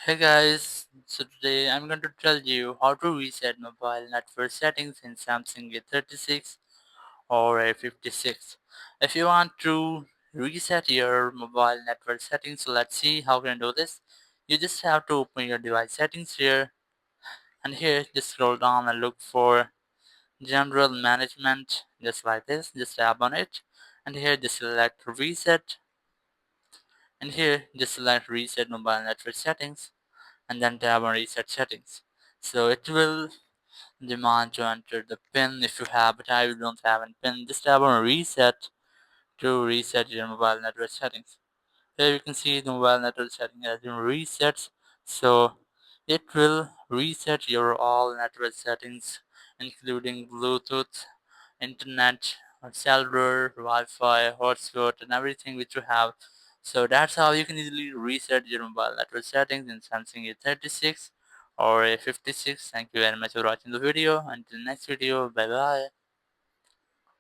Hey guys, so today I'm going to tell you how to reset mobile network settings in Samsung A36 or A56. If you want to reset your mobile network settings, so let's see how can do this. You just have to open your device settings here, and here just scroll down and look for general management, just like this. Just tap on it, and here just select reset, and here just select reset mobile network settings, and then tap on reset settings. So it will demand to enter the pin if you have, but I don't have a pin. Just tap on reset to reset your mobile network settings. Here you can see the mobile network setting has been reset, so it will reset your all network settings including Bluetooth, internet, cellular, Wi-Fi, hotspot, and everything which you have. So that's how you can easily reset your mobile network settings in Samsung A36 or A56. Thank you very much for watching the video. Until next video, bye bye.